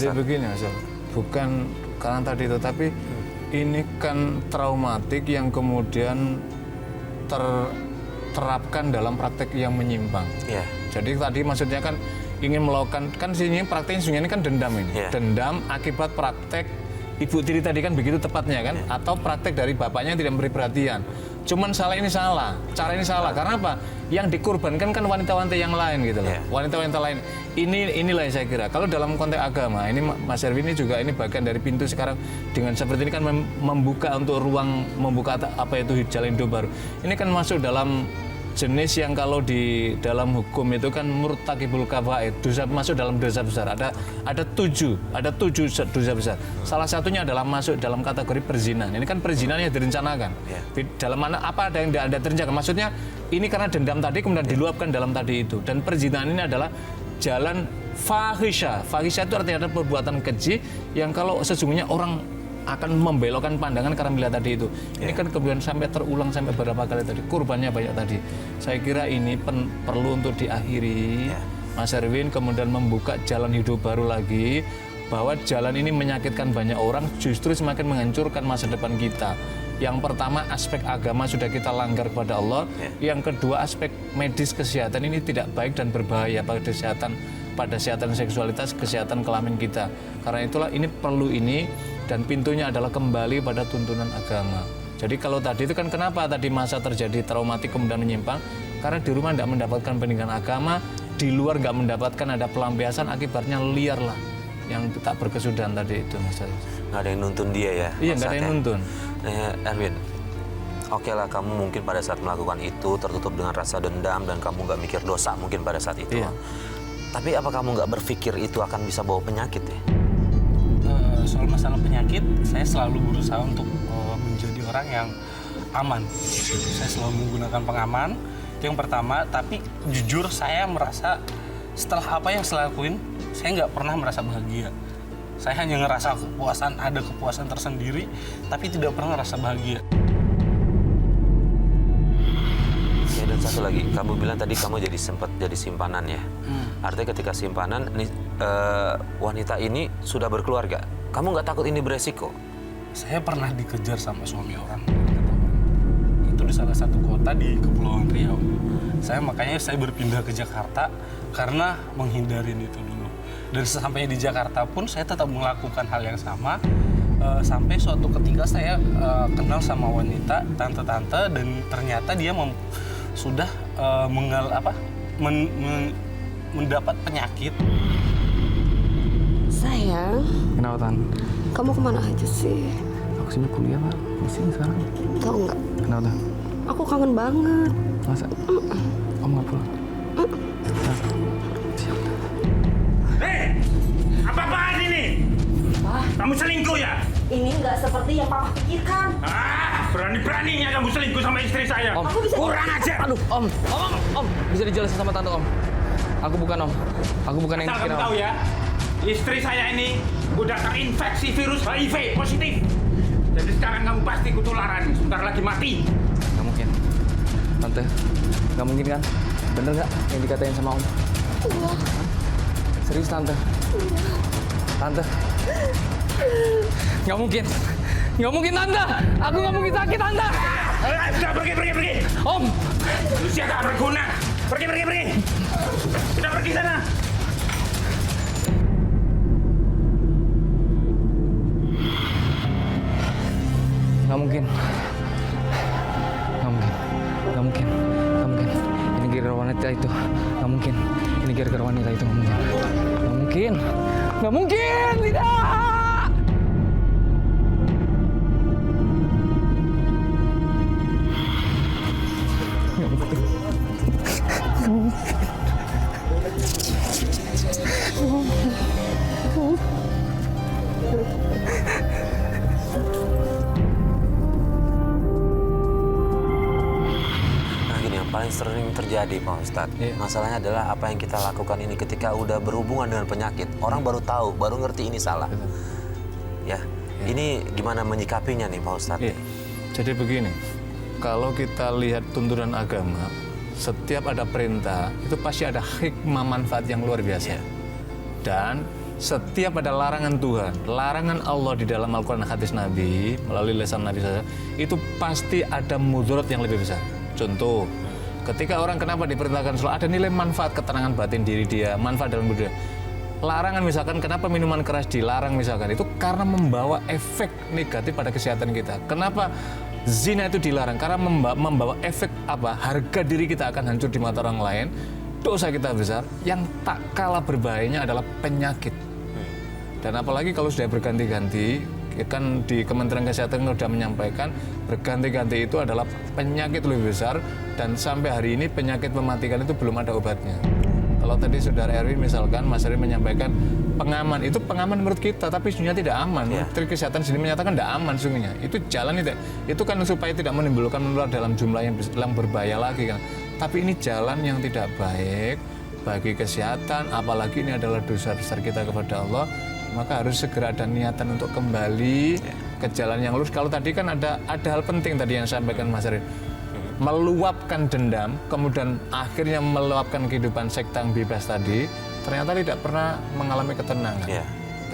Jadi Ustaz? begini Mas, bukan karena tadi itu, tapi ini kan traumatik yang kemudian terapkan dalam praktek yang menyimpang. Iya. Jadi tadi maksudnya kan ingin melakukan, kan sini prakteknya sungguh ini kan dendam ini. Iya. Dendam akibat praktek ibu tiri tadi kan begitu tepatnya kan, atau praktek dari bapaknya yang tidak memberi perhatian. Cuman salah ini salah, cara ini salah. Karena apa? Yang dikorbankan kan wanita-wanita yang lain gitu loh. Yeah. Wanita-wanita lain. Inilah yang saya kira. Kalau dalam konteks agama, ini Mas Erwin ini juga ini bagian dari pintu sekarang dengan seperti ini kan membuka untuk ruang, membuka apa itu jalan hidup baru. Ini kan masuk dalam jenis yang kalau di dalam hukum itu kan murtakibul kabair, dosa masuk dalam dosa besar. Ada tujuh dosa besar. Salah satunya adalah masuk dalam kategori perzinahan. Ini kan perzinahan yang direncanakan. Dalam mana apa ada yang tidak ada terencanakan. Maksudnya ini karena dendam tadi kemudian diluapkan dalam tadi itu. Dan perzinahan ini adalah jalan fahisha. Fahisha itu artinya ada perbuatan keji yang kalau sesungguhnya orang akan membelokkan pandangan karena melihat tadi itu. Ini kan kemudian sampai terulang sampai berapa kali tadi. Kurbannya banyak tadi. Saya kira ini perlu untuk diakhiri. Mas Erwin kemudian membuka jalan hidup baru lagi. Bahwa jalan ini menyakitkan banyak orang, justru semakin menghancurkan masa depan kita. Yang pertama aspek agama sudah kita langgar kepada Allah. Yang kedua aspek medis kesehatan ini tidak baik dan berbahaya pada kesehatan seksualitas, kesehatan kelamin kita. Karena itulah ini perlu ini. Dan pintunya adalah kembali pada tuntunan agama. Jadi kalau tadi itu kan kenapa tadi masa terjadi traumatik kemudian menyimpang? Karena di rumah tidak mendapatkan pendidikan agama, di luar nggak mendapatkan ada pelampiasan, akibatnya liar lah. Yang tak berkesudahan tadi itu Mas. Nggak ada yang nuntun dia ya? Iya, nggak ada yang nuntun. Erwin, oke lah kamu mungkin pada saat melakukan itu tertutup dengan rasa dendam dan kamu nggak mikir dosa mungkin pada saat itu. Iya. Tapi apa kamu nggak berpikir itu akan bisa bawa penyakit ya? Soal masalah penyakit, saya selalu berusaha untuk menjadi orang yang aman. Saya selalu menggunakan pengaman, itu yang pertama. Tapi jujur saya merasa setelah apa yang saya lakuin, saya nggak pernah merasa bahagia. Saya hanya ngerasa kepuasan, ada kepuasan tersendiri, tapi tidak pernah merasa bahagia. Ya, dan satu lagi, kamu bilang tadi kamu sempat jadi simpanan ya. Artinya ketika simpanan, wanita ini sudah berkeluarga. Kamu nggak takut ini beresiko? Saya pernah dikejar sama suami orang. Itu di salah satu kota di Kepulauan Riau. Makanya saya berpindah ke Jakarta karena menghindarin itu dulu. Dan sesampainya di Jakarta pun saya tetap melakukan hal yang sama. Sampai suatu ketika saya kenal sama wanita, tante-tante, dan ternyata dia sudah mendapat penyakit. Sayang, Kenapa, Tan? kamu kemana aja sih? Aku sini kuliah, Pak. Di sini sekarang. Tahu nggak? Kenapa, Tan? Aku kangen banget. Masa? Om nggak pulang? Hei, apa-apaan ini? Kamu selingkuh ya? Ini nggak seperti yang papa pikirkan. Berani-beraninya kamu selingkuh sama istri saya. Om. Kurang aja. Aduh, Om, bisa dijelasin sama tante, Om. Aku bukan, Om. Aku bukan yang Asal bikin, kamu Om. tahu ya, istri saya ini udah terinfeksi virus HIV positif. Jadi sekarang kamu pasti ketularan, sebentar lagi mati. Nggak mungkin. Tante, nggak mungkin kan? Bener nggak yang dikatain sama Om? Iya. Serius, Tante? Tante? Nggak mungkin. Nggak mungkin, Tante! Aku nggak mungkin sakit, Tante! Sudah pergi. Om! Manusia gak berguna. Pergi. Sudah pergi sana. Nggak mungkin. Ini gara-gara wanita itu. Nggak mungkin. Nggak mungkin. Tidak! Paling sering terjadi Pak Ustadz. Masalahnya adalah apa yang kita lakukan ini ketika udah berhubungan dengan penyakit. Orang baru tahu, baru ngerti ini salah. Ya, ini gimana menyikapinya nih Pak Ustadz? Jadi begini, kalau kita lihat tuntunan agama, setiap ada perintah, itu pasti ada hikmah manfaat yang luar biasa. Dan setiap ada larangan Tuhan, larangan Allah di dalam Al-Quran hadis Nabi, melalui lisan Nabi SAW, itu pasti ada mudarat yang lebih besar. Contoh, ketika orang kenapa diperintahkan sholat, ada nilai manfaat ketenangan batin diri dia, manfaat dalam budaya. Larangan misalkan, kenapa minuman keras dilarang misalkan, itu karena membawa efek negatif pada kesehatan kita. Kenapa zina itu dilarang? Karena membawa efek apa? Harga diri kita akan hancur di mata orang lain, dosa kita besar, yang tak kalah berbahayanya adalah penyakit. Dan apalagi kalau sudah berganti-ganti, kan di Kementerian Kesehatan sudah menyampaikan berganti-ganti itu adalah penyakit lebih besar, dan sampai hari ini penyakit mematikan itu belum ada obatnya. Kalau tadi saudara Erwin misalkan, Mas Erwin menyampaikan pengaman, itu pengaman menurut kita, tapi sesungguhnya tidak aman. Menteri Kesehatan sendiri menyatakan tidak aman sesungguhnya. Itu jalan itu kan supaya tidak menimbulkan menular dalam jumlah yang berbahaya lagi kan. Tapi ini jalan yang tidak baik bagi kesehatan, apalagi ini adalah dosa besar kita kepada Allah. Maka harus segera ada niatan untuk kembali ke jalan yang lurus. Kalau tadi kan ada hal penting tadi yang sampaikan Mas Erwin, meluapkan dendam, kemudian akhirnya meluapkan kehidupan sekte yang bebas tadi, ternyata tidak pernah mengalami ketenangan.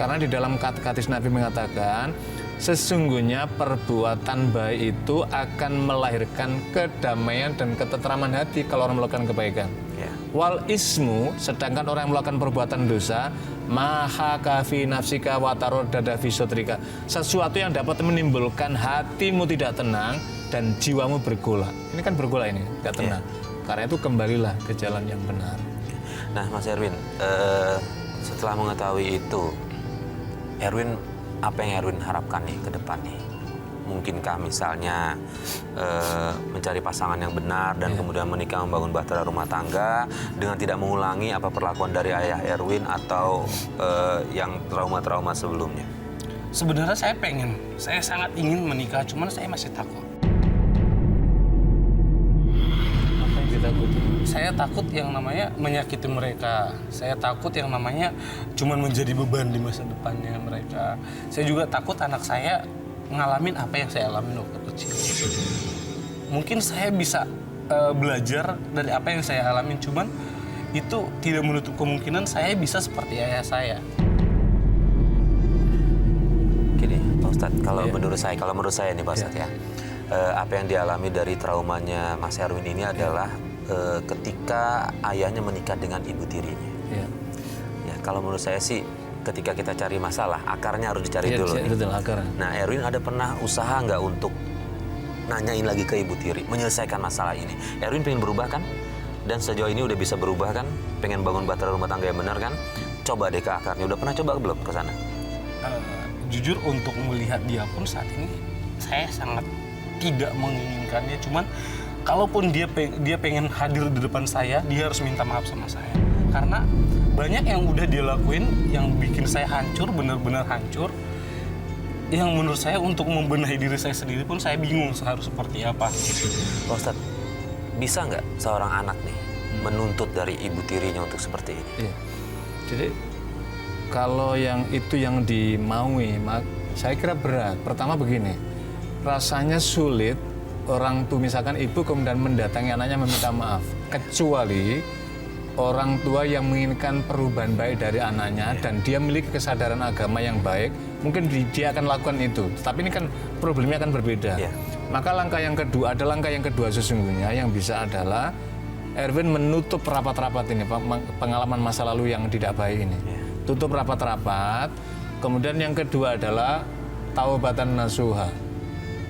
Karena di dalam hadis Nabi mengatakan, sesungguhnya perbuatan baik itu akan melahirkan kedamaian dan ketentraman hati kalau orang melakukan kebaikan. Wal ismu, sedangkan orang yang melakukan perbuatan dosa, maha kafi nafsika watarod dada fisotrika, sesuatu yang dapat menimbulkan hatimu tidak tenang dan jiwamu bergolak. Ini kan bergolak ini, tidak tenang. Karena itu kembalilah ke jalan yang benar. Nah, Mas Erwin, setelah mengetahui itu, Erwin, apa yang Erwin harapkan nih ke depan nih? Mungkinkah misalnya mencari pasangan yang benar dan kemudian menikah, membangun bahtera rumah tangga dengan tidak mengulangi apa perlakuan dari ayah Erwin atau yang trauma-trauma sebelumnya? Sebenarnya saya sangat ingin menikah, cuman saya masih takut. Apa yang ditakuti? Saya takut yang namanya menyakiti mereka. Saya takut yang namanya cuman menjadi beban di masa depannya mereka. Saya juga takut anak saya ngalamin apa yang saya alami waktu kecil. Mungkin saya bisa belajar dari apa yang saya alami, cuman itu tidak menutup kemungkinan saya bisa seperti ayah saya. Gini, Pak Ustadz, kalau menurut saya nih Pak Ustadz ya, apa yang dialami dari traumanya Mas Erwin ini adalah ketika ayahnya menikah dengan ibu tirinya. Ya, kalau menurut saya sih, ketika kita cari masalah, akarnya harus dicari dulu. Betul, akarnya. Nah, Erwin ada pernah usaha nggak untuk nanyain lagi ke ibu tiri, menyelesaikan masalah ini? Erwin pengen berubah kan? Dan sejauh ini udah bisa berubah kan? Pengen bangun bahtera rumah tangga yang benar kan? Coba deh ke akarnya. Udah pernah coba belum ke sana? Jujur untuk melihat dia pun saat ini, saya sangat tidak menginginkannya. Cuman, kalaupun dia pengen hadir di depan saya, dia harus minta maaf sama saya. Karena banyak yang udah dia lakuin yang bikin saya hancur, benar-benar hancur. Yang menurut saya untuk membenahi diri saya sendiri pun saya bingung harus seperti apa. Pak Ustadz, bisa nggak seorang anak nih menuntut dari ibu tirinya untuk seperti ini? Iya. Jadi kalau yang itu yang dimaui, saya kira berat. Pertama begini, rasanya sulit orang tuh misalkan ibu kemudian mendatangi anaknya meminta maaf, kecuali orang tua yang menginginkan perubahan baik dari anaknya dan dia memiliki kesadaran agama yang baik, mungkin dia akan lakukan itu. Tapi ini kan problemnya akan berbeda. Maka langkah yang kedua sesungguhnya yang bisa adalah Erwin menutup rapat-rapat ini, pengalaman masa lalu yang tidak baik ini. Tutup rapat-rapat. Kemudian yang kedua adalah taubatan nasuha.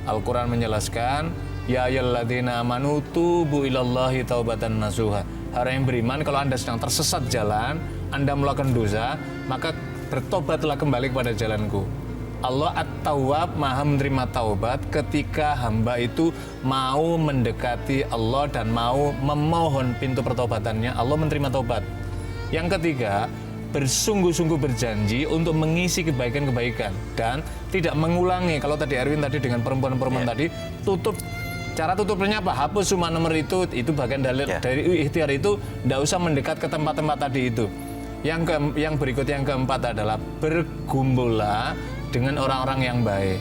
Al-Quran menjelaskan, ya ayyuhalladzina amanu tubu ilallahi taubatan nasuha. Orang yang beriman, kalau Anda sedang tersesat jalan, Anda melakukan dosa, maka bertobatlah kembali kepada jalanku. Allah At-Tawwab, maha menerima taubat ketika hamba itu mau mendekati Allah dan mau memohon pintu pertobatannya, Allah menerima taubat. Yang ketiga, bersungguh-sungguh berjanji untuk mengisi kebaikan-kebaikan dan tidak mengulangi. Kalau tadi Erwin tadi dengan perempuan-perempuan tadi, tutup. Cara tutupnya apa? Hapus semua nomor itu bagian dari ikhtiar itu, tidak usah mendekat ke tempat-tempat tadi itu. Yang berikut yang keempat adalah bergumullah dengan orang-orang yang baik.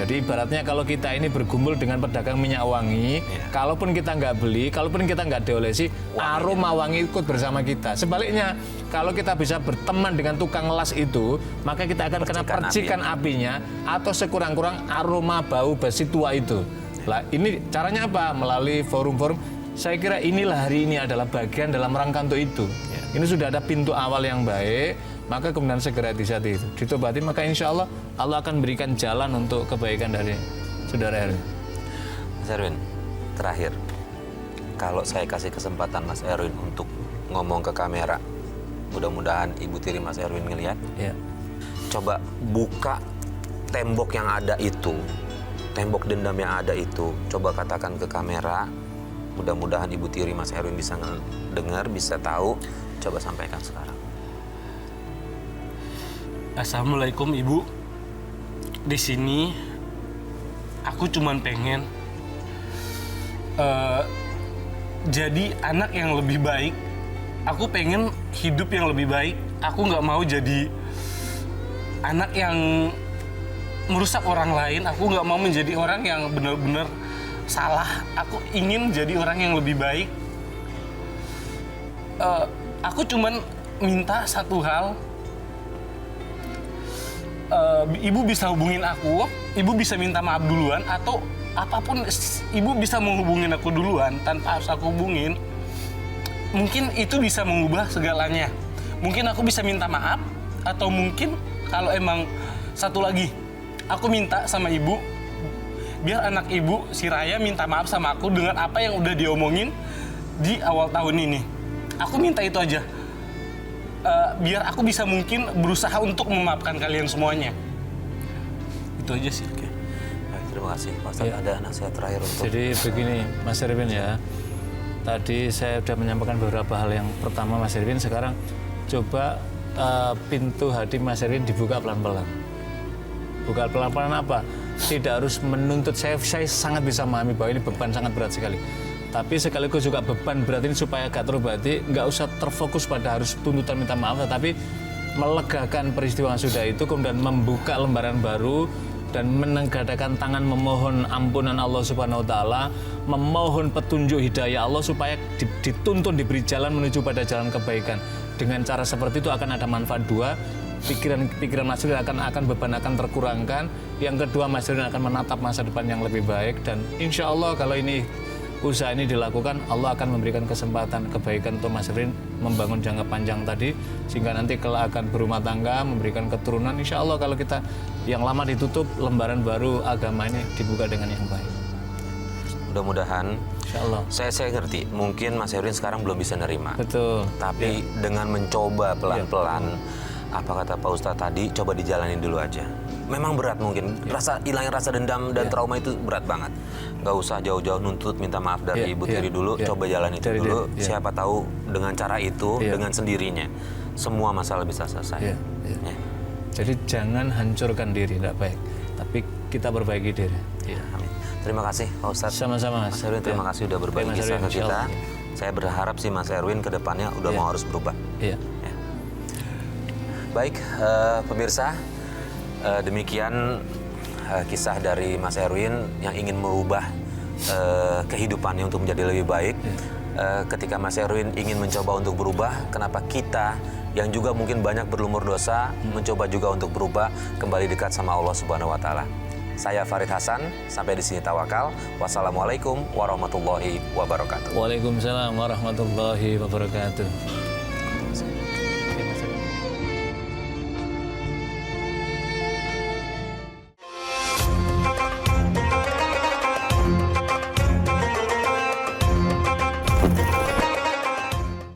Jadi ibaratnya kalau kita ini bergumul dengan pedagang minyak wangi, kalaupun kita nggak beli, kalaupun kita nggak diolesi, aroma wangi ikut bersama kita. Sebaliknya, kalau kita bisa berteman dengan tukang las itu, maka kita akan kena percikan apinya atau sekurang-kurang aroma bau besi tua itu. Lah, ini caranya apa? Melalui forum-forum. Saya kira inilah hari ini adalah bagian dalam rangka untuk itu. Ini sudah ada pintu awal yang baik, maka kemudian segera disati itu. Ditobati, maka insya Allah Allah akan berikan jalan untuk kebaikan dari saudara Erwin. Mas Erwin, terakhir, kalau saya kasih kesempatan Mas Erwin untuk ngomong ke kamera, mudah-mudahan Ibu Tiri Mas Erwin ngelihat. Ya. Coba buka tembok yang ada itu, tembok dendam yang ada itu. Coba katakan ke kamera, mudah-mudahan Ibu Tiri Mas Erwin bisa dengar, bisa tahu. Coba sampaikan sekarang. Assalamualaikum Ibu. Di sini aku cuman pengen jadi anak yang lebih baik. Aku pengen hidup yang lebih baik. Aku nggak mau jadi anak yang merusak orang lain. Aku nggak mau menjadi orang yang benar-benar salah. Aku ingin jadi orang yang lebih baik. Aku cuman minta satu hal. Ibu bisa hubungin aku, Ibu bisa minta maaf duluan, atau apapun Ibu bisa menghubungin aku duluan tanpa harus aku hubungin. Mungkin itu bisa mengubah segalanya. Mungkin aku bisa minta maaf, atau mungkin kalau emang satu lagi, aku minta sama Ibu, biar anak Ibu, si Raya, minta maaf sama aku dengan apa yang udah diomongin di awal tahun ini. Aku minta itu aja. Biar aku bisa mungkin berusaha untuk memaafkan kalian semuanya. Itu aja sih. Oke. Baik, terima kasih. Pak Ustadz, ada nasihat terakhir untuk... Jadi begini, Mas Erwin ya. Tadi saya sudah menyampaikan beberapa hal. Yang pertama, Mas Erwin, sekarang coba pintu hati Mas Erwin dibuka pelan-pelan. Buka pelan-pelan apa? Tidak harus menuntut. Saya sangat bisa memahami bahwa ini beban sangat berat sekali. Tapi sekaligus juga beban berat ini supaya agak terobati, nggak usah terfokus pada harus tuntutan minta maaf, tetapi melegakan peristiwa yang sudah itu, kemudian membuka lembaran baru dan menengadahkan tangan memohon ampunan Allah Subhanahu wa Ta'ala, memohon petunjuk hidayah Allah supaya dituntun, diberi jalan menuju pada jalan kebaikan. Dengan cara seperti itu akan ada manfaat dua. Pikiran Mas Erwin akan beban akan terkurangkan. Yang kedua, Mas Erwin akan menatap masa depan yang lebih baik, dan insya Allah kalau ini usaha ini dilakukan, Allah akan memberikan kesempatan kebaikan untuk Mas Erwin membangun jangka panjang tadi, sehingga nanti kalau akan berumah tangga, memberikan keturunan, insya Allah kalau kita yang lama ditutup, lembaran baru agama ini dibuka dengan yang baik. Mudah-mudahan, insya Allah. Saya ngerti, mungkin Mas Erwin sekarang belum bisa nerima. Betul. Tapi dengan mencoba pelan-pelan, apa kata Pak Ustadz tadi, coba dijalanin dulu aja. Memang berat mungkin, hilangin rasa dendam dan trauma itu berat banget. Gak usah jauh-jauh nuntut minta maaf dari Ibu Tiri dulu, coba jalan itu dulu. Siapa tahu dengan cara itu, dengan sendirinya, semua masalah bisa selesai. Ya. Jadi jangan hancurkan diri, tidak baik. Tapi kita perbaiki diri. Amin. Terima kasih Pak Ustadz. Sama-sama Mas. Mas Erwin, terima kasih udah berbagi kisah ke kita. Saya berharap sih Mas Erwin ke depannya udah mau harus berubah. Iya. Ya. Baik, pemirsa, demikian kisah dari Mas Erwin yang ingin merubah kehidupannya untuk menjadi lebih baik. Ketika Mas Erwin ingin mencoba untuk berubah, kenapa kita yang juga mungkin banyak berlumur dosa mencoba juga untuk berubah, kembali dekat sama Allah Subhanahu wa Ta'ala. Saya Farid Hasan, sampai di sini tawakal. Wassalamualaikum warahmatullahi wabarakatuh. Waalaikumsalam warahmatullahi wabarakatuh.